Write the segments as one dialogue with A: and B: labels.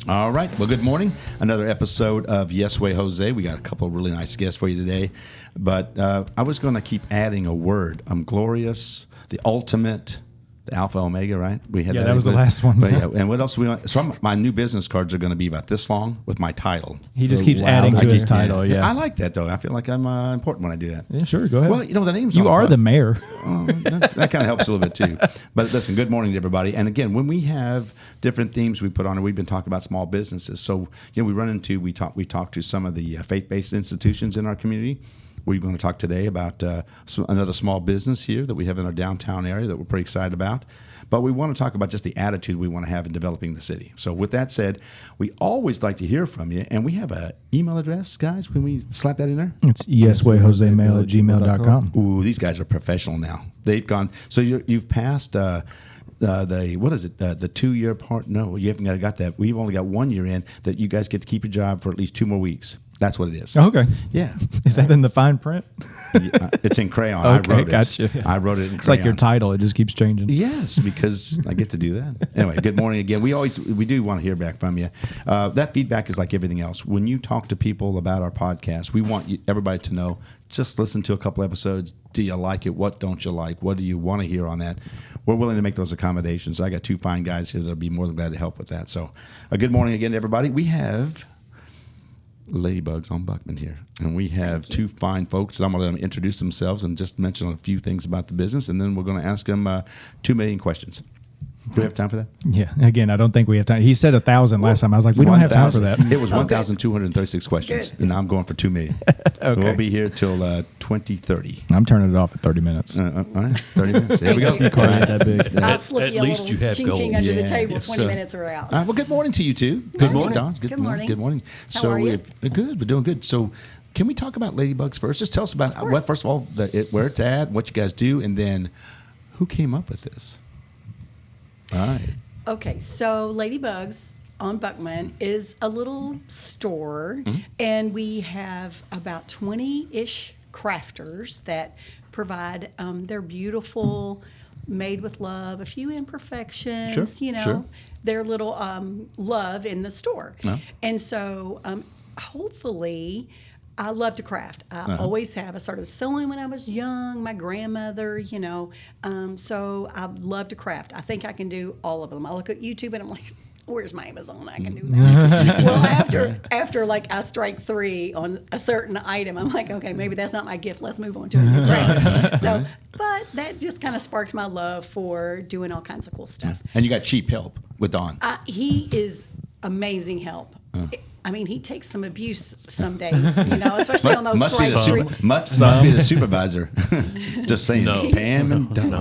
A: All right. Well, good morning. Another episode of Yes Way Jose. We got a couple of really nice guests for you today. But I was going to keep adding a word. I'm glorious, the ultimate, the Alpha Omega, right? We had
B: that was the last one.
A: But yeah. And what else? My new business cards are going to be about this long with my title.
B: He just keeps adding to his title. Yeah.
A: I like that, though. I feel like I'm important when I do that.
B: Yeah, sure. Go ahead.
A: Well, the name's
B: You are the mayor.
A: That kind of helps a little bit, too. But listen, good morning to everybody. And again, when we have different themes we put on, and we've been talking about small businesses. So, we talk to some of the faith-based institutions in our community. We're going to talk today about another small business here that we have in our downtown area that we're pretty excited about. But we want to talk about just the attitude we want to have in developing the city. So with that said, we always like to hear from you. And we have an email address, guys. Can we slap that in there?
B: It's yeswayjosemail@gmail.com.
A: Ooh, these guys are professional now. They've gone. So you've passed the 2-year part? No, you haven't got that. We've only got 1 year in that you guys get to keep your job for at least 2 more weeks. That's what it is.
B: Oh, okay.
A: Yeah.
B: Is that in the fine print?
A: It's in crayon.
B: Okay,
A: I wrote it.
B: gotcha.
A: I wrote it in
B: It's
A: crayon.
B: like your title. It just keeps changing.
A: Yes, because I get to do that. Anyway, good morning again. We do want to hear back from you. That feedback is like everything else. When you talk to people about our podcast, we want everybody to know, just listen to a couple episodes. Do you like it? What don't you like? What do you want to hear on that? We're willing to make those accommodations. I got 2 fine guys here that'll be more than glad to help with that. So a good morning again to everybody. We have Ladybugs on Buckman here. And we have 2 fine folks that I'm going to let them introduce themselves and just mention a few things about the business. And then we're going to ask them 2 million questions. Do we have time for that?
B: Yeah. Again, I don't think we have time. He said 1,000 last time. I was like, we don't have time for that.
A: It was 1,236 questions.
C: Good.
A: And now I'm going for 2 million.
B: Okay.
A: We'll be here till 2030.
B: I'm turning it off at 30 minutes.
A: All right, 30 minutes. There we go.
B: The car ain't that big.
C: I'll slip you a
D: least
C: little
D: you have
C: ching-ching
D: goals.
C: under the
A: Yeah.
C: table.
A: Yes,
C: 20 minutes are out.
A: All right, well, good morning to you two.
D: Good morning.
A: Don.
C: Good morning.
A: Good morning.
C: How are you?
A: Good. We're doing good. So, can we talk about Ladybugs first? Just tell us about first of all, where it's at, what you guys do, and then who came up with this. All right.
C: Okay, so Ladybugs on Buckman is a little store, and we have about 20-ish crafters that provide their beautiful, made with love, a few imperfections,
A: Sure.
C: their little love in the store.
A: Yeah.
C: And so hopefully I love to craft. I always have. I started sewing when I was young. My grandmother, so I love to craft. I think I can do all of them. I look at YouTube and I'm like, where's my Amazon? I can do that. Well, after like I strike 3 on a certain item, I'm like, okay, maybe that's not my gift. Let's move on to a new craft. But that just kind of sparked my love for doing all kinds of cool stuff.
A: And you got cheap help with Don.
C: He is amazing help. I mean, he takes some abuse some days, especially on those
A: must be
C: strike
A: the
C: streets.
A: must be the supervisor. Just saying,
D: No.
A: Pam and Don.
D: No.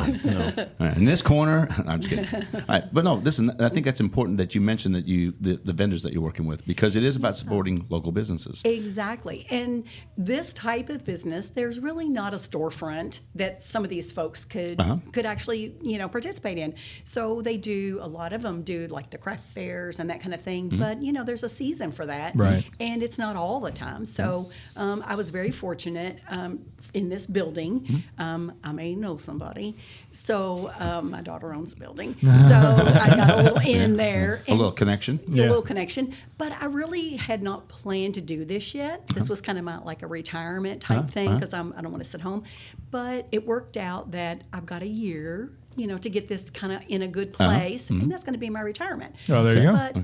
A: All right, in this corner, I'm just kidding. All right, but no, listen. I think that's important that you mentioned that the vendors that you're working with, because it is about supporting local businesses.
C: Exactly. And this type of business, there's really not a storefront that some of these folks could actually, participate in. So they do, a lot of them do like the craft fairs and that kind of thing. But, there's a season for that.
B: Right.
C: And it's not all the time. So I was very fortunate in this building. I may know somebody. So my daughter owns the building. So I got a little in there.
A: A little connection.
C: A little connection. But I really had not planned to do this yet. This was kind of like a retirement type thing because I don't want to sit home. But it worked out that I've got a year, to get this kind of in a good place. And that's going to be my retirement.
B: Oh, there you go.
C: But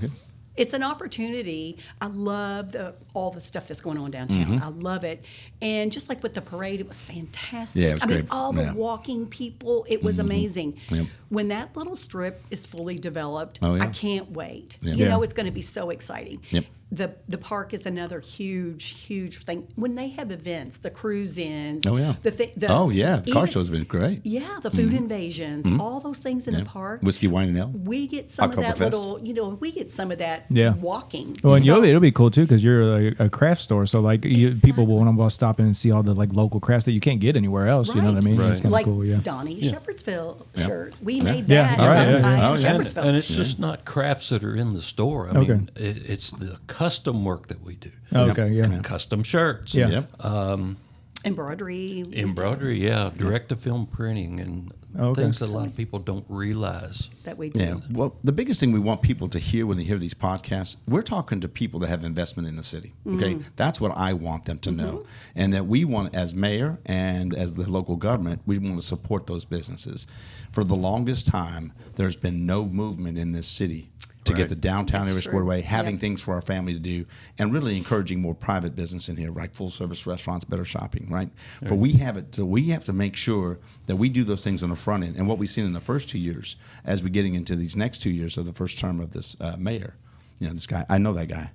C: it's an opportunity. I love all the stuff that's going on downtown. I love it. And just like with the parade, it was fantastic.
A: Yeah, it was great.
C: All the walking people, it was amazing.
A: Yep.
C: When that little strip is fully developed,
A: Oh, yeah.
C: I can't wait.
A: Yeah.
C: It's going to be so exciting.
A: Yep.
C: The park is another huge thing. When they have events, the cruise-ins.
A: Oh, yeah. The car show's been great.
C: Yeah, the food invasions, all those things in the park.
A: Whiskey, wine, and ale.
C: We get some of that
A: Oktoberfest.
C: little, we get some of that
B: Yeah.
C: walking.
B: Well, and
C: So-
B: it'll be cool too because you're a craft store, so like people will want to stop in and see all the like local crafts that you can't get anywhere else. You know what I mean?
C: Right.
B: It's kind of
C: Like
B: cool. Yeah.
C: Donnie's Shepherdsville
A: Yeah.
C: shirt. We made
B: Yeah.
C: that
B: All right,
C: in
B: yeah.
A: Oh, yeah.
C: Shepherdsville.
D: And it's just not crafts that are in the store. I
B: Okay.
D: mean, it's the custom work that we do.
B: Okay. Yeah.
D: Custom shirts.
B: Yeah.
A: Yep.
C: Embroidery.
D: Embroidery, yeah, direct-to-film printing, and
B: Okay.
D: things that a lot of people don't realize.
C: That we do.
A: Yeah. Well, the biggest thing we want people to hear when they hear these podcasts, we're talking to people that have investment in the city. Okay. That's what I want them to know. And that we want, as mayor and as the local government, we want to support those businesses. For the longest time, there's been no movement in this city to get
D: Right.
A: the downtown
C: That's
A: area
C: true.
A: squared away, having
C: Yep.
A: things for our family to do, and really encouraging more private business in here, like full service restaurants, better shopping, right? For we have it, so we have to make sure that we do those things on the front end. And what we've seen in the first 2 years, as we're getting into these next 2 years of the first term of this mayor, this guy, I know that guy.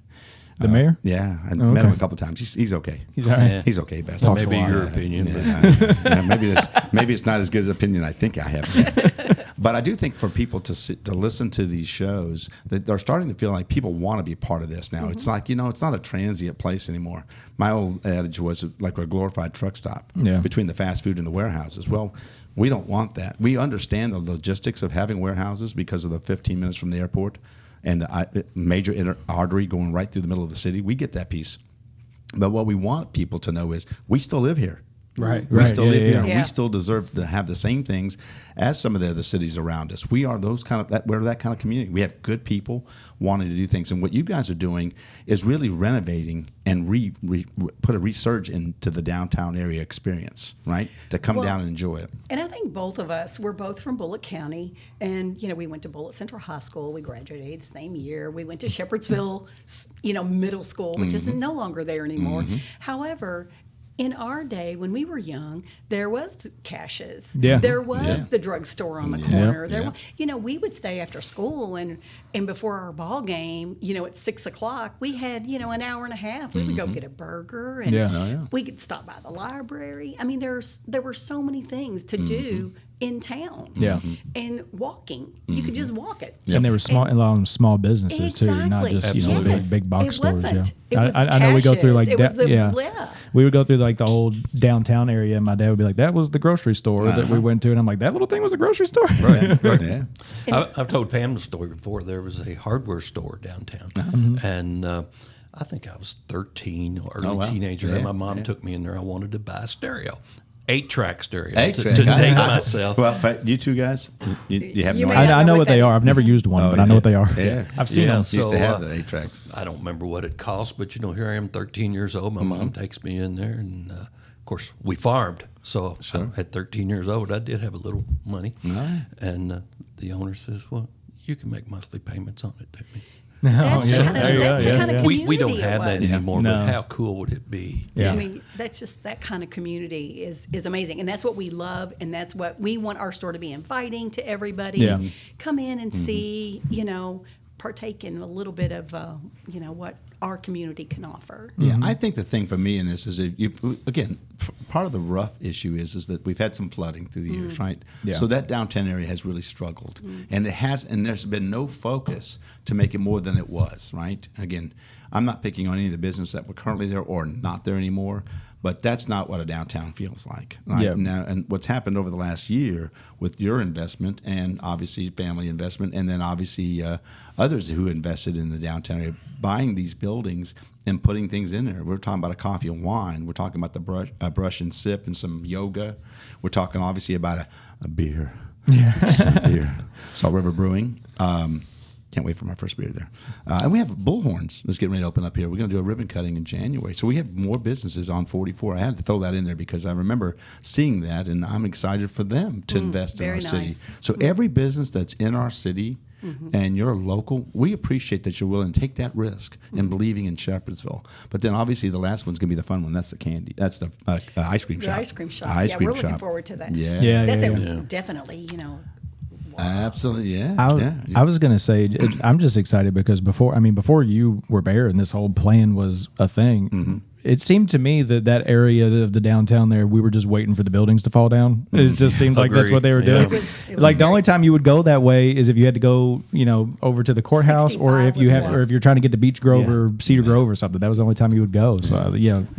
B: The mayor?
A: Yeah, I
B: Oh,
A: met him
B: okay.
A: a couple times. He's okay.
B: He's all right.
D: Yeah.
A: He's okay, best.
D: That
B: Talks
D: may
B: a
D: be
B: lot.
D: your opinion, but
A: Yeah, maybe it's not as good an opinion I think I have. But I do think for people to listen to these shows, that they're starting to feel like people want to be part of this now. It's like, it's not a transient place anymore. My old adage was like a glorified truck stop between the fast food and the warehouses. Well, we don't want that. We understand the logistics of having warehouses because of the 15 minutes from the airport and the major artery going right through the middle of the city. We get that piece. But what we want people to know is we still live here.
B: Right.
A: We still live here.
C: Yeah.
A: We still deserve to have the same things as some of the other cities around us. We are we're that kind of community. We have good people wanting to do things. And what you guys are doing is really renovating and put a resurge into the downtown area experience, right? To come down and enjoy it.
C: And I think both of us, we're both from Bullitt County, and we went to Bullitt Central High School. We graduated the same year. We went to Shepherdsville, middle school, which is no longer there anymore. However, in our day, when we were young, there was the Cash's.
B: Yeah.
C: There was the drugstore on the corner. There
A: Yeah.
C: we would stay after school and before our ball game, at 6 o'clock, we had, an hour and a half. We would go get a burger and
B: Yeah. Oh,
A: yeah.
C: we could stop by the library. I mean, there were so many things to do in town.
B: Yeah.
C: And walking. You could just walk it.
B: And they were small, a lot of small businesses too, not
C: Exactly.
B: just
D: Absolutely.
B: big box
C: It
B: stores.
C: wasn't.
B: Yeah,
C: It was
B: I know we go through like
C: Cash's. It was
B: yeah. We would go through like the old downtown area, and my dad would be like, "That was the grocery store that we went to," and I'm like, "That little thing was a grocery store."
D: right, right.
A: Yeah.
D: I've told Pam the story before. There was a hardware store downtown, and I think I was 13 or early
A: wow.
D: teenager,
A: Yeah,
D: and my mom
A: yeah.
D: took me in there. I wanted to buy a stereo. 8-track stereo to
A: 8-track.
D: date myself.
A: Well, but you two guys, you have
C: You
A: no
C: may
A: idea.
C: not
B: I know
C: what
B: what they
C: that
B: are. I've never used one, but I know what they are.
A: Yeah.
B: I've seen
D: Yeah.
B: them.
A: Used to
D: So,
A: have the 8 tracks.
D: I don't remember what it cost, but here I am, 13 years old. My mom takes me in there, and of course we farmed. So at 13 years old, I did have a little money, and the owner says, "Well, you can make monthly payments on it, Tammy."
C: That's
B: yeah.
C: the kind of,
B: There you go,
C: that's the
B: yeah,
C: kind of
B: yeah.
C: community
D: We don't
C: it
D: have that
C: was.
D: anymore,
B: No.
D: but how cool would it be?
B: Yeah.
C: I mean, that's just that kind of community is amazing, and that's what we love, and that's what we want our store to be inviting to everybody.
B: Yeah.
C: Come in and see, partake in a little bit of, what our community can offer.
A: Yeah, I think the thing for me in this is, again, part of the rough issue is that we've had some flooding through the years, right?
B: Yeah.
A: So that downtown area has really struggled, and there's been no focus to make it more than it was, right? Again, I'm not picking on any of the business that were currently there or not there anymore, but that's not what a downtown feels like. Right?
B: Yeah.
A: Now, and what's happened over the last year with your investment and obviously family investment, and then obviously others who invested in the downtown area, buying these buildings and putting things in there. We're talking about a coffee and wine. We're talking about the brush and sip and some yoga. We're talking obviously about a beer. Some beer. Salt River Brewing. Can't wait for my first beer there. And we have Bullhorns that's getting ready to open up here. We're going to do a ribbon cutting in January. So we have more businesses on 44. I had to throw that in there because I remember seeing that, and I'm excited for them to invest in our
C: very
A: city.
C: nice.
A: So every business that's in our city and you're local, we appreciate that you're willing to take that risk and believing in Shepherdsville. But then obviously the last one's going to be the fun one. That's the candy. That's the ice cream
C: The
A: shop.
C: ice cream shop.
A: Ice
C: Yeah,
A: cream
C: we're looking
A: shop.
C: forward to that.
A: Yeah.
B: Yeah.
C: That's
D: yeah.
C: definitely,
A: Absolutely. Yeah.
B: I
A: yeah.
B: was gonna say I'm just excited because before you were mayor and this whole plan was a thing, it seemed to me that area of the downtown there, we were just waiting for the buildings to fall down. It just seemed like that's
D: Agreed.
B: what they were
D: Yeah.
B: doing.
C: It was
B: Like the
C: very-
B: only time you would go that way is if you had to go, over to the courthouse, or
C: 65
B: if you
C: was
B: have,
C: one.
B: or if you're trying to get to Beech Grove
A: Yeah.
B: or Cedar Grove or something. That was the only time you would go. So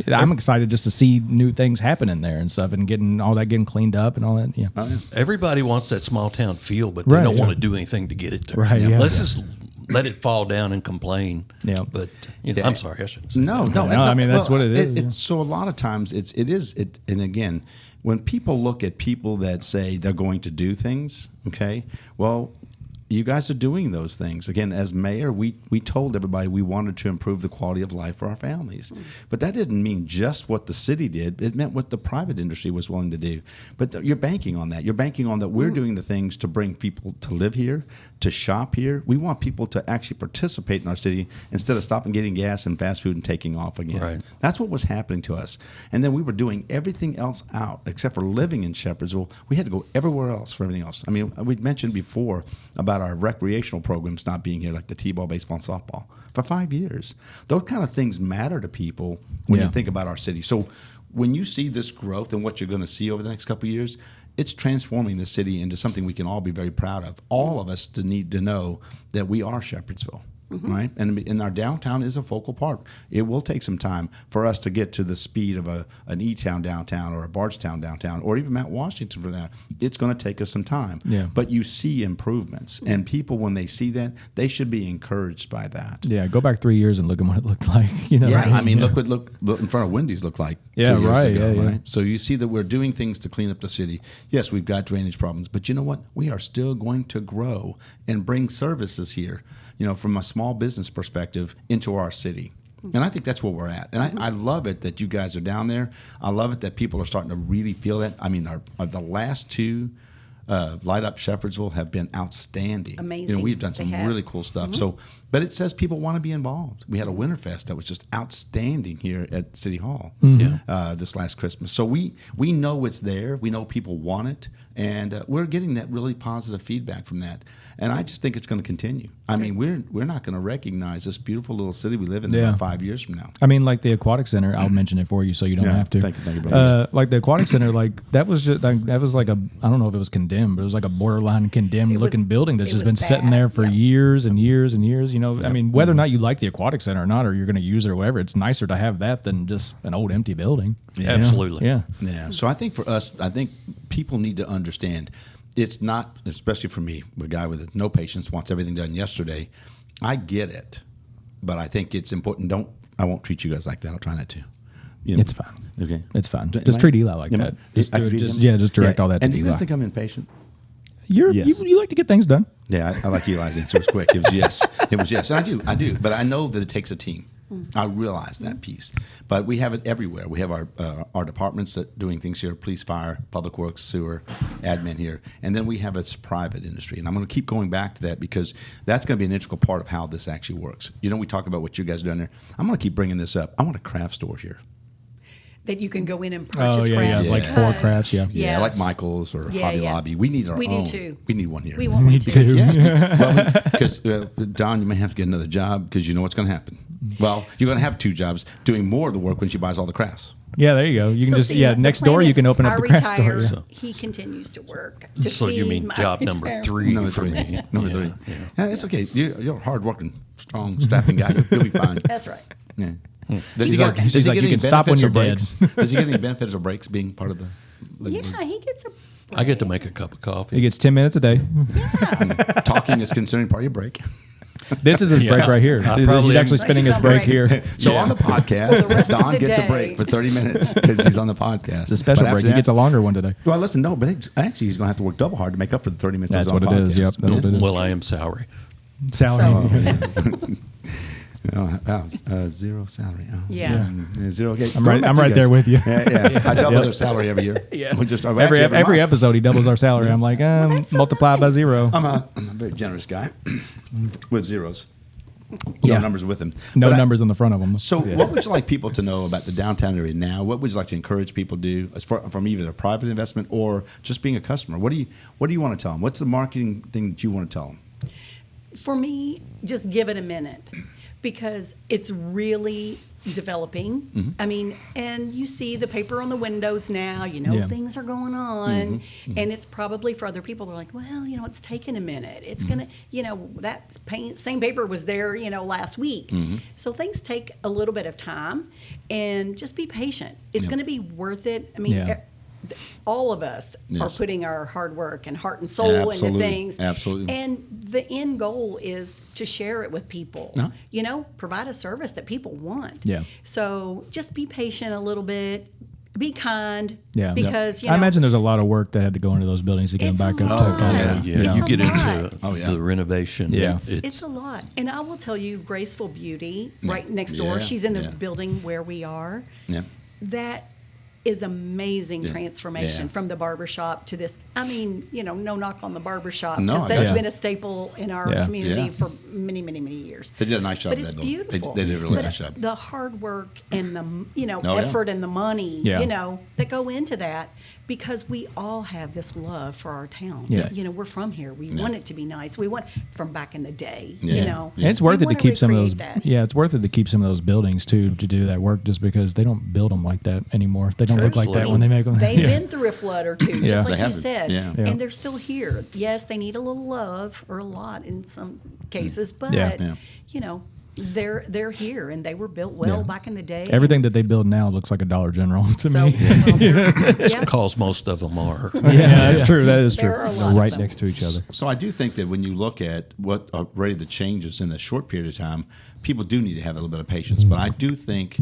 B: I'm excited just to see new things happening there and stuff, and getting all that getting cleaned up and all that. Yeah.
A: Oh, yeah.
D: Everybody wants that small town feel, but they
B: Right,
D: don't
B: yeah.
D: want to do anything to get it there.
B: Right, yeah.
D: Let's just let it fall down and complain.
B: Yeah.
D: But I'm sorry, I shouldn't say
A: No,
D: that.
A: no.
B: I mean, that's what it is, yeah.
A: So a lot of times it is. And again, when people look at people that say they're going to do things, okay, well, you guys are doing those things. Again, as mayor, we told everybody we wanted to improve the quality of life for our families. But that didn't mean just what the city did. It meant what the private industry was willing to do. But you're banking on that. You're banking on that we're doing the things to bring people to live here, to shop here. We want people to actually participate in our city instead of stopping getting gas and fast food and taking off again.
D: Right.
A: That's what was happening to us. And then we were doing everything else out except for living in Shepherdsville. We had to go everywhere else for everything else. I mean, we'd mentioned before about our recreational programs not being here, like the t-ball, baseball, and softball, for 5 years. Those kind of things matter to people when you think about our city. So when you see this growth and what you're going to see over the next couple of years, it's transforming the city into something we can all be very proud of. All of us need to know that we are Shepherdsville. Right, and our downtown is a focal part. It will take some time for us to get to the speed of an E-town downtown or a Bardstown downtown or even Mount Washington for that. It's going to take us some time.
B: Yeah.
A: But you see improvements, and people when they see that, they should be encouraged by that.
B: Yeah, go back 3 years and look at what it looked like. You know,
A: Yeah,
B: right?
A: I mean, look in front of Wendy's looked like 2
B: Yeah,
A: years
B: right,
A: ago,
B: yeah, yeah.
A: right? So you see that we're doing things to clean up the city. Yes, we've got drainage problems, but you know what? We are still going to grow and bring services here, from a small business perspective into our city. And I think that's where we're at. And I love it that you guys are down there. I love it that people are starting to really feel that. I mean, the last two Light Up Shepherdsville have been outstanding.
C: Amazing.
A: We've done some
C: They have.
A: really cool stuff. So, but it says people want to be involved. We had a Winterfest that was just outstanding here at City Hall this last Christmas. So we know it's there. We know people want it, and we're getting that really positive feedback from that. And I just think it's going to continue. I mean, we're not going to recognize this beautiful little city we live in about 5 years from now.
B: I mean, like the aquatic center, I'll mention it for you so you don't have to.
A: Thank you, brother.
B: Like the aquatic center, like that was like a, I don't know if it was condemned, but it was like a borderline condemned looking building that's
C: it
B: just
C: was
B: been sitting
C: bad,
B: there for
C: yeah.
B: years and years and years. I mean, whether or not you like the aquatic center or not, or you're going to use it or whatever, it's nicer to have that than just an old empty building.
D: Yeah. Absolutely.
B: Yeah.
A: Yeah. So I think for us, people need to understand it's not, especially for me, a guy with no patience, wants everything done yesterday. I get it, but I think it's important. I won't treat you guys like that. I'll try not to.
B: It's fine.
A: Okay.
B: It's fine. Just treat Eli like that. Just direct all that to
A: And do you
B: Eli.
A: guys think I'm impatient?
B: You like to get things done.
A: Yeah, I like Eli's answer. It was quick. It was yes. It was yes. And I do. But I know that it takes a team. I realize that piece. But we have it everywhere. We have our departments that doing things here: police, fire, public works, sewer, admin here, and then we have a private industry. And I'm going to keep going back to that because that's going to be an integral part of how this actually works. We talk about what you guys are doing there. I'm going to keep bringing this up. I want a craft store here.
C: That you can go in and purchase
B: yeah,
C: crafts.
B: like
C: because-
B: 4 crafts, yeah.
A: Yeah, like Michael's or Hobby
C: yeah.
A: Lobby. We need our
C: We
A: own.
C: do too.
A: We need one here.
C: We want one too.
A: Yes, because Don, you may have to get another job because you know what's going to happen. Well, you're going to have 2 jobs doing more of the work when she buys all the crafts.
B: Yeah, there you go. You can
C: So
B: just
C: see, the
B: next
C: plan
B: door you
C: is
B: can open up
C: I
B: the craft store.
C: retire,
B: Yeah.
C: He continues to work. To
D: So you
C: feed
D: mean
C: my
D: job number
C: retirement.
D: 3
A: Number
D: for
A: 3.
D: me?
A: Number 3. Yeah, it's okay. You're a hard-working, strong, strapping guy. You'll be fine.
C: That's right.
A: Yeah. Does
B: She's
A: he
B: like-
A: get, does
B: she's
A: he
B: like,
A: get
B: you
A: any
B: can stop when
A: benefits or
B: you're dead.
A: breaks? Does he get any benefits or breaks being part of the?
C: Yeah, he gets a.
D: I get to make a cup of coffee.
B: He gets 10 minutes a day.
A: Talking is considered part of your break.
B: This is his break right here.
D: I
B: He's
D: probably
B: actually
D: am-
B: spending
C: He's
B: his
C: on
B: break
C: break.
B: here.
A: So on the podcast,
C: For the rest of
A: Don
C: the
A: gets a
C: day.
A: break for 30 minutes because he's on the podcast.
B: It's a special
A: But
B: break.
A: after
B: He
A: that-
B: gets a longer one today.
A: Well, listen, no, but actually he's going to have to work double hard to make up for the 30 minutes.
B: That's
A: he's on
B: what
A: the
B: it is.
A: podcast.
B: Yep, that's what it is.
D: Well, I am salary.
B: Salary.
A: Zero salary. Oh.
C: Yeah.
A: Zero. Okay.
B: I'm
A: Going back to
B: right
A: you
B: there
A: guys.
B: with you.
A: Yeah. I double
B: Yep.
A: their salary every year.
B: Yeah.
A: We just
B: Every
A: month.
B: episode he doubles our salary. I'm like,
C: that's so
B: multiply by
C: nice.
B: 0.
A: I'm a very generous guy with zeros.
B: Yeah.
A: No numbers with him.
B: No
A: But I-
B: numbers on the front of them.
A: So, what would you like people to know about the downtown area now? What would you like to encourage people to do as far, from either a private investment or just being a customer? What do you want to tell them? What's the marketing thing that you want to tell them?
C: For me, just give it a minute because it's really developing.
A: Mm-hmm.
C: I mean, and you see the paper on the windows now,
B: Yeah.
C: things are going on.
A: Mm-hmm.
C: And it's probably for other people, they're like, well, it's taking a minute. It's
A: Mm-hmm.
C: going to, that same paper was there, last week.
A: Mm-hmm.
C: So things take a little bit of time and just be patient. It's
A: Yeah.
C: going to be worth it. I mean,
B: Yeah.
C: all of us
A: Yes.
C: are putting our hard work and heart and soul into
A: Absolutely.
C: things.
A: Absolutely.
C: And the end goal is to share it with people.
A: Yeah.
C: You know, provide a service that people want.
B: Yeah.
C: So just be patient a little bit. Be kind.
B: Yeah.
C: Because, you
B: I
C: know.
B: imagine there's a lot of work that had to go into those buildings to get them
C: It's
B: back
C: a
B: up to
C: lot.
B: kind of.
D: Yeah,
C: It's
D: you
C: a
D: get
C: lot.
D: into
A: Oh, yeah.
D: the renovation.
B: Yeah.
C: It's a lot. And I will tell you, Graceful Beauty, right next door,
A: Yeah,
C: she's in the
A: yeah.
C: building where we are.
A: Yeah.
C: That is amazing transformation
A: Yeah.
C: from the barbershop to this. I mean, you know, no knock on the barbershop
A: No,
C: because
A: I
C: that's
B: got
C: been
B: you.
C: a staple in our
B: Yeah.
C: community
A: Yeah.
C: for many, many, many years.
A: They did a nice job
C: But
A: of
C: it's
A: that, though.
C: beautiful.
A: They did a really
C: But
A: nice job.
C: the hard work and the
A: Oh, yeah.
C: effort and the money,
B: Yeah.
C: that go into that, because we all have this love for our town.
B: Yeah.
C: You know, we're from here. We want it to be nice. We want from back in the day.
A: Yeah.
C: You know,
B: And it's worth
C: We
B: it to
C: wanna
B: keep some of those.
C: recreate that.
B: Yeah, it's worth it to keep some of those buildings too to do that work, just because they don't build them like that anymore. They don't look like that when they make them.
C: They've
B: Yeah.
C: been through a flood or two,
B: Yeah.
C: just
A: They
C: like you
A: have.
C: said.
A: Yeah.
B: Yeah.
C: And they're still here. Yes, they need a little love, or a lot in some cases, but
B: Yeah.
C: you know, they're here and they were built well
B: Yeah.
C: back in the day.
B: Everything that they build now looks like a Dollar General to
C: So,
B: me.
C: well, yeah.
D: Because most of them are.
B: Yeah, that's true. That is true.
C: There are a lot
B: They're
C: of
B: right
C: them.
B: next to each other.
A: So I do think that when you look at what already the changes in a short period of time, people do need to have a little bit of patience. But I do think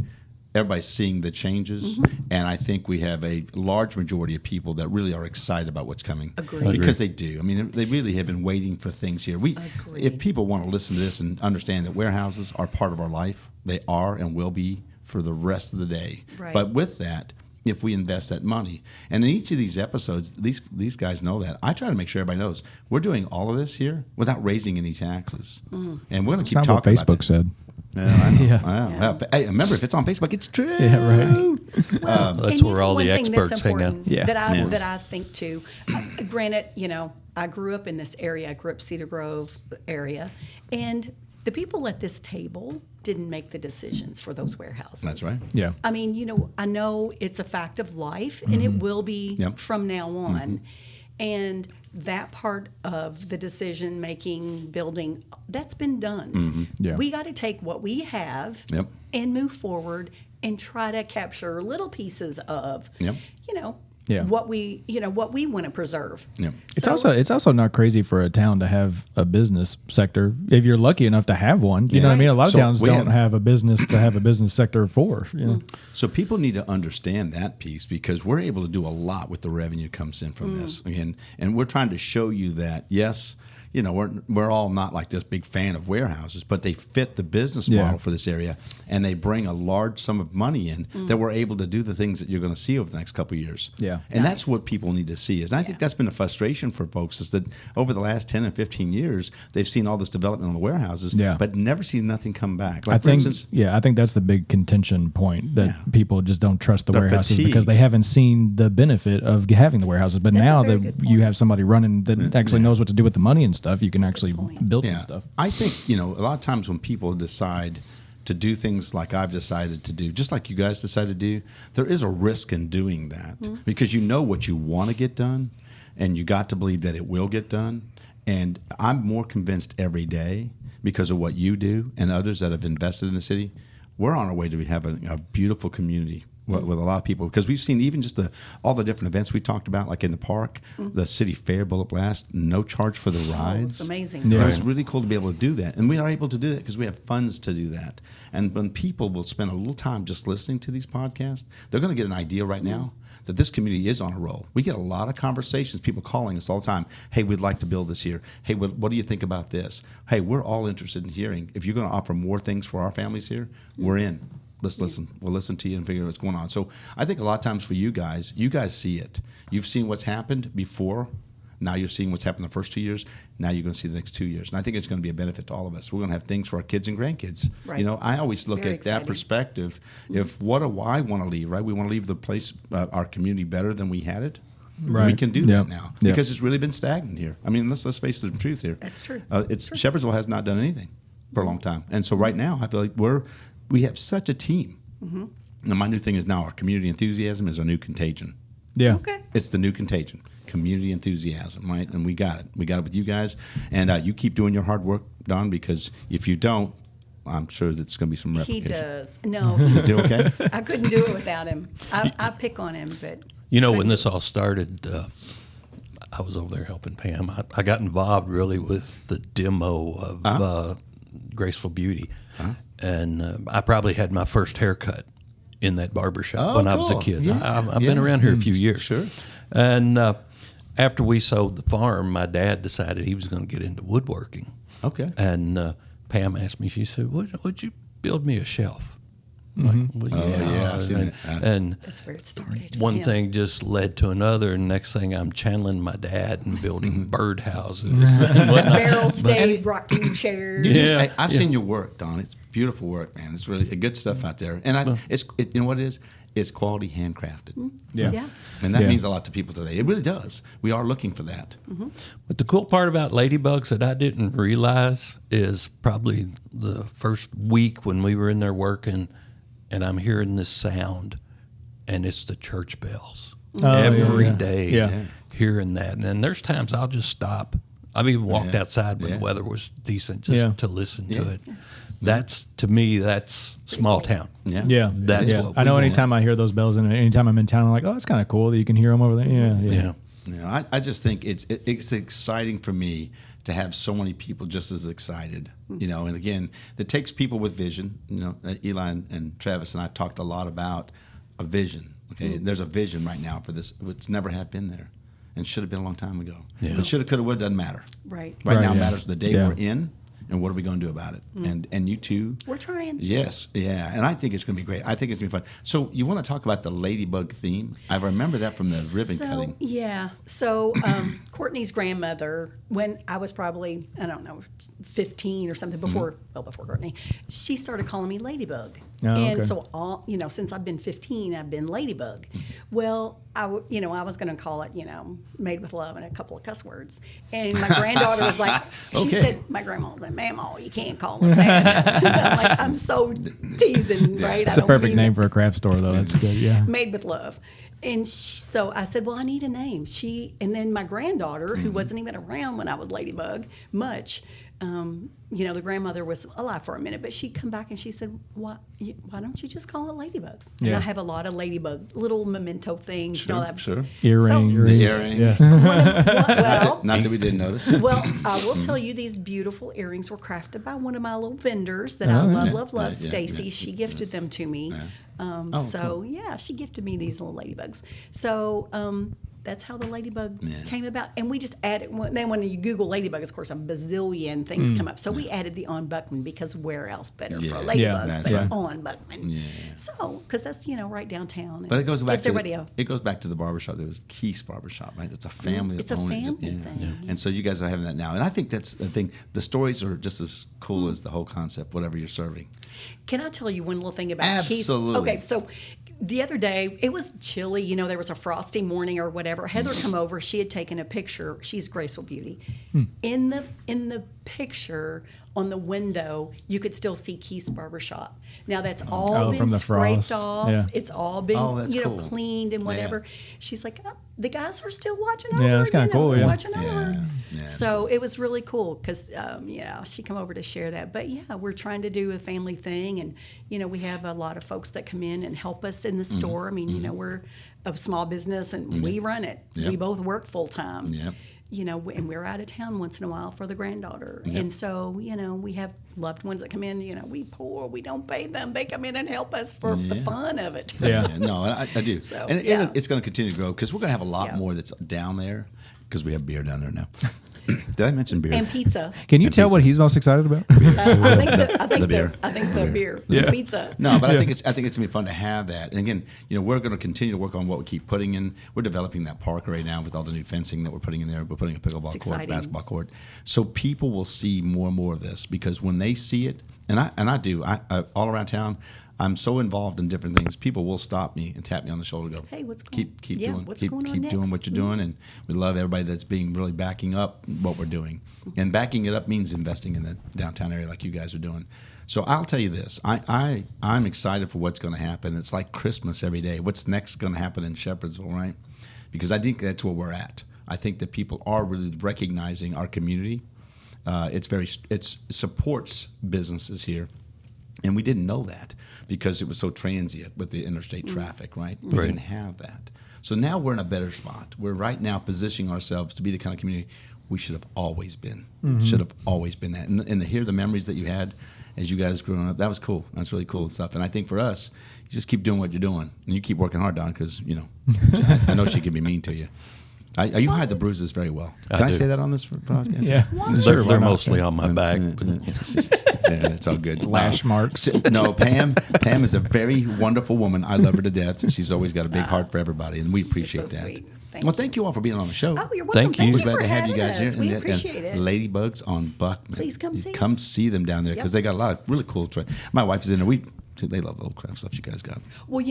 A: everybody's seeing the changes, and I think we have a large majority of people that really are excited about what's coming.
C: Agreed.
A: Because they do. I mean, they really have been waiting for things here.
C: Agreed.
A: If people want to listen to this and understand that warehouses are part of our life, they are and will be for the rest of the day.
C: Right.
A: But with that, if we invest that money, and in each of these episodes, these guys know that. I try to make sure everybody knows we're doing all of this here without raising any taxes, and we're going to
B: It's
A: keep
B: not what
A: talking about
B: Facebook
A: that.
B: said.
A: Yeah, I know.
B: Yeah.
A: I know. Well, hey, remember, if it's on Facebook, it's true.
B: Yeah, right.
D: That's
C: And
D: where all
C: one
D: the
C: thing that's
D: experts hang out.
C: important
B: Yeah.
C: that I think too. Granted, you know, I grew up in this area. I grew up Cedar Grove area, and the people at this table didn't make the decisions for those warehouses.
A: That's right.
B: Yeah.
C: I mean, you know, I know it's a fact of life, and it will be
A: Yep.
C: from now on. And that part of the decision making, building, that's been done.
B: Yeah.
C: We got to take what we have
A: Yep.
C: and move forward and try to capture little pieces of,
A: Yep.
C: you know,
B: Yeah.
C: what we want to preserve.
A: Yep.
B: It's also not crazy for a town to have a business sector if you're lucky enough to have one. You know what I mean? A lot of
A: So
B: towns
A: we
B: don't
A: have-
B: have a business to have a business sector for. You know?
A: So people need to understand that piece because we're able to do a lot with the revenue comes in from this. And we're trying to show you that, yes, you know, we're all not like this big fan of warehouses, but they fit the business
B: Yeah.
A: model for this area, and they bring a large sum of money in that we're able to do the things that you're going to see over the next couple of years.
B: Yeah.
A: And that's
C: Nice.
A: what people need to see. And I think
C: Yeah.
A: that's been a frustration for folks is that over the last 10 and 15 years, they've seen all this development on the warehouses,
B: Yeah.
A: but never seen nothing come back. Like,
B: I
A: for
B: think,
A: instance,
B: I think that's the big contention point that
A: Yeah.
B: people just don't trust the
A: They're
B: warehouses because
A: fatigued.
B: they haven't seen the benefit of having the warehouses. But
C: That's a
B: now
C: very
B: that
C: good
B: you
C: point.
B: have somebody running that actually knows what to do with the money and stuff, you can
C: That's a
B: actually
C: good point.
B: build some stuff.
A: I think, you know, a lot of times when people decide to do things like I've decided to do, just like you guys decided to do, there is a risk in doing that because you know what you want to get done and you got to believe that it will get done. And I'm more convinced every day because of what you do and others that have invested in the city, we're on our way to having a beautiful community with a lot of people because we've seen even just all the different events we talked about, like in the park, the city fair, Bullet Blast, no charge for the
C: Oh,
A: rides.
C: it's amazing.
B: Yeah.
A: It was really cool to be able to do that. And we are able to do that because we have funds to do that. And when people will spend a little time just listening to these podcasts, they're going to get an idea right now that this community is on a roll. We get a lot of conversations, people calling us all the time. Hey, we'd like to build this here. Hey, what do you think about this? Hey, we're all interested in hearing. If you're going to offer more things for our families here, we're in. Let's listen. We'll listen to you and figure out what's going on. So I think a lot of times for you guys see it. You've seen what's happened before. Now you're seeing what's happened the first 2 years. Now you're going to see the next 2 years. And I think it's going to be a benefit to all of us. We're going to have things for our kids and grandkids.
C: Right.
A: You know, I always look
C: Very
A: at that
C: exciting.
A: perspective. If what do I want to leave, right? We want to leave the place, our community better than we had it. We
B: Right.
A: can do
B: Yep.
A: that now
B: Yep.
A: because it's really been stagnant here. I mean, let's face the truth here.
C: That's true.
A: Shepherdsville has not done anything for a long time. And so right now I feel like we have such a team. And my new thing is now our community enthusiasm is our new contagion.
B: Yeah.
C: Okay.
A: It's the new contagion, community enthusiasm, right? And we got it. We got it with you guys. And you keep doing your hard work, Don, because if you don't, I'm sure that's going to be some
C: He
A: replication.
C: does. No,
A: You do okay?
C: I couldn't do it without him. I pick on him, but
D: You know, when this all started, I was over there helping Pam. I got involved really with the demo of Graceful Beauty. And I probably had my first haircut in that barbershop when I was a kid.
A: Yeah.
D: I've been around here a few years.
A: Sure.
D: And after we sold the farm, my dad decided he was going to get into woodworking.
A: Okay.
D: And Pam asked me, she said, would you build me a shelf? Like, well,
A: I've seen it.
D: And
C: That's where it started.
D: one
C: Yeah.
D: thing just led to another, and next thing I'm channeling my dad and building birdhouses.
C: Barrel stave rocking chairs.
D: Yeah.
A: I've seen your work, Don. It's beautiful work, man. It's really good stuff out there. And you know what it is? It's quality handcrafted.
C: Yeah.
A: And that
B: Yeah.
A: means a lot to people today. It really does. We are looking for that.
D: But the cool part about Ladybugs that I didn't realize is probably the first week when we were in there working, and I'm hearing this sound, and it's the church bells every day.
B: Yeah.
D: Hearing that, and there's times I'll just stop. I've even walked outside when the weather was decent just to listen to it. That's, to me, that's small town.
B: Yeah,
D: That's
B: yeah.
D: what
B: I know.
D: we want.
B: Anytime I hear those bells, and anytime I'm in town, I'm like, oh, that's kind of cool that you can hear them over there. Yeah.
D: Yeah.
A: You know, I just think it's exciting for me to have so many people just as excited, you know. And again, it takes people with vision. You know, Eli and Travis and I've talked a lot about a vision. Okay, there's a vision right now for this. It's never had been there, and should have been a long time ago.
D: Yeah.
A: But shoulda, coulda, woulda doesn't matter.
C: Right.
A: Right now
B: yeah.
A: matters the day
B: Yeah.
A: we're in, and what are we going to do about it? And you too.
C: We're trying.
A: Yes, yeah, and I think it's going to be great. I think it's going to be fun. So you want to talk about the Ladybug theme? I remember that from the ribbon cutting.
C: Yeah. So Courtney's grandmother, when I was probably, I don't know, 15 or something, before Courtney, she started calling me Ladybug.
B: Oh,
C: and
B: okay.
C: so, since I've been 15, I've been Ladybug. Well, I was going to call it, Made with Love and a couple of cuss words. And my granddaughter was like, she said, my grandma was like, Mama, you can't call it that. I'm like, I'm so teasing, right?
B: It's a perfect name for a craft store, though. That's good. Yeah.
C: Made with Love. And so I said, well, I need a name. And then my granddaughter, who wasn't even around when I was Ladybug much, the grandmother was alive for a minute, but she'd come back and she said, why don't you just call it Ladybugs? And
B: Yeah.
C: I have a lot of Ladybug, little memento things.
A: Sure.
B: Earrings.
A: The earrings.
B: Yeah.
C: Well,
A: Not that we didn't notice.
C: well, I will tell you, these beautiful earrings were crafted by one of my little vendors that I
B: Oh,
C: love,
A: yeah,
C: Stacy.
A: yeah.
C: She gifted them to me.
A: Cool.
C: She gifted me these little ladybugs. So that's how the ladybug came about. And we just added, then when you Google ladybug, of course, a bazillion things come up. So we added the on Buckman because where else better
A: Yeah.
C: for
A: Yeah,
C: ladybugs
A: that's
C: but
A: right.
C: on Buckman.
A: Yeah.
C: So, because that's, right downtown. and
A: But it goes back
C: gives
A: to
C: everybody
A: it goes back to the barbershop. There was Keith's barbershop, right? It's a family.
C: It's
A: that
C: a
A: owned it.
C: family thing.
A: And so you guys are having that now, and I think that's the thing. The stories are just as cool as the whole concept, whatever you're serving.
C: Can I tell you one little thing about Keith?
A: Absolutely.
C: Okay, so the other day, it was chilly. There was a frosty morning or whatever. Heather come over. She had taken a picture. She's Graceful Beauty. In the picture on the window, you could still see Keith's barbershop. Now that's all been
B: from the
C: scraped
B: frost.
C: off.
B: Yeah.
C: It's all been
A: that's cool.
C: cleaned and whatever.
A: Yeah.
C: She's like, oh, the guys are still watching over.
B: Yeah, that's kinda cool,
C: they're
B: yeah.
C: watching over.
A: Yeah, that's
C: So it was really cool because she come over to share that. But we're trying to do a family thing, and we have a lot of folks that come in and help us in the store. I mean, we're a small business and we run it.
A: Yep.
C: We both work full time.
A: Yep.
C: And we're out of town once in a while for the granddaughter. And so, we have loved ones that come in, we poor, we don't pay them. They come in and help us for the fun of it.
B: Yeah.
A: No, I do.
C: So,
A: and
C: yeah.
A: it's going to continue to grow because we're going to have a lot
C: Yeah.
A: more that's down there because we have beer down there now. Did I mention beer?
C: And pizza.
B: Can you
A: And
B: tell what
A: pizza.
B: he's most excited about?
C: I think
A: The beer.
C: the beer.
B: Yeah.
C: Pizza.
A: No, but I think it's gonna be fun to have that. And again, we're gonna continue to work on what we keep putting in. We're developing that park right now with all the new fencing that we're putting in there. We're putting a pickleball
C: It's
A: court,
C: exciting.
A: basketball court. So people will see more and more of this because when they see it, and I do, I all around town, I'm so involved in different things. People will stop me and tap me on the shoulder, and go,
C: Hey, what's
A: keep
C: going-
A: doing,
C: what's
A: keep
C: going on
A: keep doing
C: next?"
A: what you're doing, and we love everybody that's being really backing up what we're doing. And backing it up means investing in the downtown area like you guys are doing. So I'll tell you this: I'm excited for what's going to happen. It's like Christmas every day. What's next going to happen in Shepherdsville, right? Because I think that's where we're at. I think that people are really recognizing our community. It supports businesses here. And we didn't know that because it was so transient with the interstate traffic, right? We
D: Right.
A: didn't have that. So now we're in a better spot. We're right now positioning ourselves to be the kind of community we should have always been. Should have always been that. And to hear the memories that you had as you guys growing up, that was cool. That's really cool stuff. And I think for us, you just keep doing what you're doing. And you keep working hard, Don, because, I know she can be mean to you. You hide the bruises very well. Can I
D: do.
A: say that on this podcast?
B: Yeah.
D: They're mostly on my back. But
A: Yeah, it's all good.
B: Lash marks.
A: No, Pam is a very wonderful woman. I love her to death. She's always got a big heart for everybody, and we appreciate
C: so
A: that.
C: sweet.
A: Thank you all for being on the show.
C: Oh, you're welcome.
D: Thank you.
C: Thank
A: We're
C: you
A: glad
C: for
A: to have you
C: having
A: guys here.
C: us. We appreciate it.
A: Ladybugs on Buckman.
C: Please come see
A: Come
C: us.
A: see them down there because
C: Yep.
A: they got a lot of really cool. My wife is in there. They love the little craft stuff you guys got.
C: Well,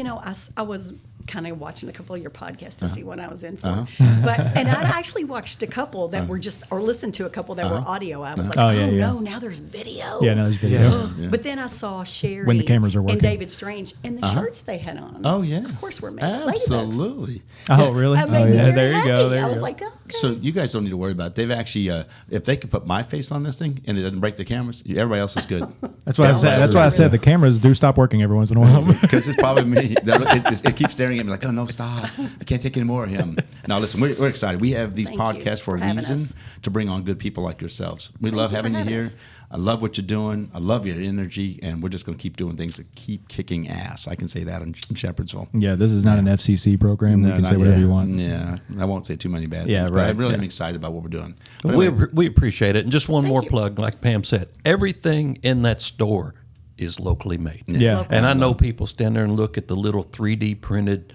C: I was kind of watching a couple of your podcasts to see what I was in for.
A: Uh-huh.
C: And I actually watched a couple that were or listened to a couple that were audio. I was like,
B: Oh,
C: oh,
B: yeah, yeah.
C: no, now there's video.
B: Yeah, no, there's video.
A: Yeah.
C: But then I saw Sherry
B: When the cameras are working.
C: and David Strange and the shirts they had on.
A: Oh yeah,
C: Of course we're made of Ladybugs.
A: absolutely.
B: Oh, really?
C: That
B: Oh,
C: made me
B: yeah.
C: very
B: There you
C: happy.
B: go. There
C: I
B: you
C: was
B: go.
C: like, oh, okay.
A: So you guys don't need to worry about it. They've actually, if they could put my face on this thing and it doesn't break the cameras, everybody else is good.
B: That's what I said. That's why I said the cameras do stop working every once in a while.
A: Because it's probably me. It keeps staring at me like, oh, no, stop. I can't take any more of him. Now, listen, we're excited. We have these
C: Thank you
A: podcasts for a
C: for having
A: reason
C: us.
A: to bring on good people like yourselves. We love
C: you for
A: having you
C: having
A: here.
C: us.
A: I love what you're doing. I love your energy. And we're just going to keep doing things that keep kicking ass. I can say that in Shepherdsville.
B: Yeah, this is not an FCC program. We can
A: not
B: say whatever
A: yet.
B: you want.
A: Yeah, I won't say too many bad
B: Yeah,
A: things. But I
B: right,
A: really
B: yeah.
A: am excited about what we're doing. But
D: we,
A: anyway,
D: we appreciate it. And just one more
C: you.
D: plug, like Pam said, everything in that store is locally made.
B: Yeah.
C: Local.
D: And I know people stand there and look at the little 3D printed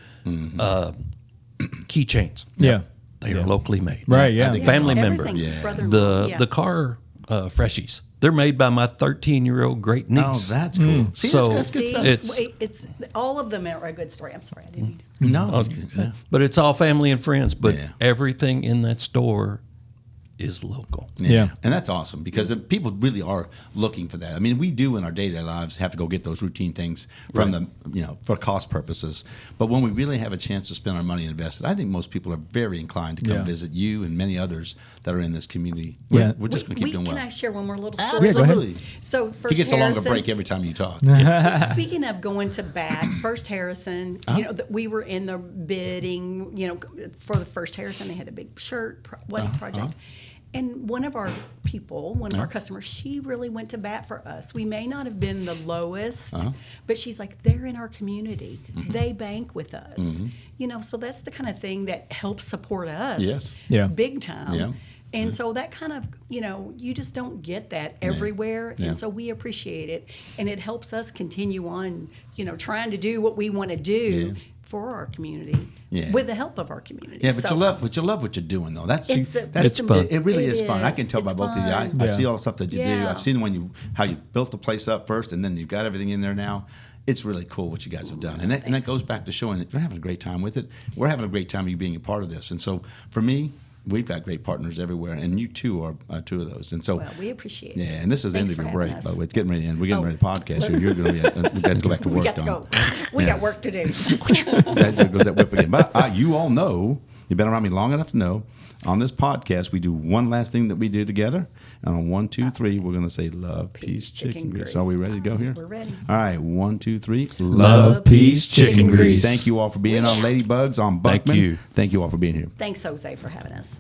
D: keychains.
B: Yeah.
D: They are locally made.
B: Right, yeah.
A: think
D: Family
C: Everything,
D: member.
A: Yeah.
C: brother-in-law,
D: The car freshies. They're made by my 13-year-old great niece.
A: oh, that's cool. See,
D: So-
A: that's good
C: See,
A: stuff.
D: It's-
C: it's all of them are a good story. I'm sorry, I didn't.
A: No, yeah.
D: But it's all family and friends. But
A: Yeah.
D: everything in that store is local.
B: Yeah.
A: And that's awesome because people really are looking for that. I mean, we do in our day-to-day lives have to go get those routine things from them, for cost purposes. But when we really have a chance to spend our money and invest it, I think most people are very inclined to come
B: Yeah.
A: visit you and many others that are in this community.
B: Yeah.
A: We're just going to keep doing well.
C: Can I share one more little story?
A: Absolutely.
C: So first
A: He gets a longer
C: Harrison-
A: break every time you talk.
C: Speaking of going to bat, First Harrison, we were in the bidding, for the First Harrison. They had a big wedding project. And one of our people, one of our customers, she really went to bat for us. We may not have been the lowest, but she's like, they're in our community. They bank with us. So that's the kind of thing that helps support us.
A: Yes.
B: Yeah.
C: Big time.
A: Yeah.
C: And so that kind of, you just don't get that everywhere.
A: Yeah.
C: And so we appreciate it. And it helps us continue on, trying to do what we want to do for our community
A: Yeah.
C: with the help of our community.
A: Yeah, but
C: So-
A: you love what you're doing though. That's
C: It's
D: fun.
A: It really
C: It
A: is fun. I can
C: is.
A: tell by
C: It's
A: both of you.
C: fun.
A: I
B: Yeah.
A: see all the stuff that you do.
C: Yeah.
A: I've seen how you built the place up first, and then you've got everything in there now. It's really cool what you guys have done, and that goes back to showing that you're having a great time with it. We're having a great time you being a part of this, and so for me, we've got great partners everywhere, and you two are two of those. And so,
C: Well, we appreciate
A: yeah,
C: it.
A: and this is the end
C: Thanks
A: of your
C: for
A: break.
C: having
A: By
C: us.
A: the way, it's getting ready to end. We're getting
C: Oh.
A: ready to podcast here. You're going to be. We've got to go back to work.
C: We got to go. We got work to do.
A: There goes that whip again. But you all know, you've been around me long enough to know, on this podcast, we do one last thing that we do together. And on 1, 2, 3, we're going to say love, peace, chicken grease. Are we ready to go here?
C: We're ready.
A: All right, 1, 2, 3.
D: Love, peace, chicken grease.
A: Thank you all for being on Ladybugs on Buckman.
D: you.
A: Thank you all for being here.
C: Thanks, Jose, for having us.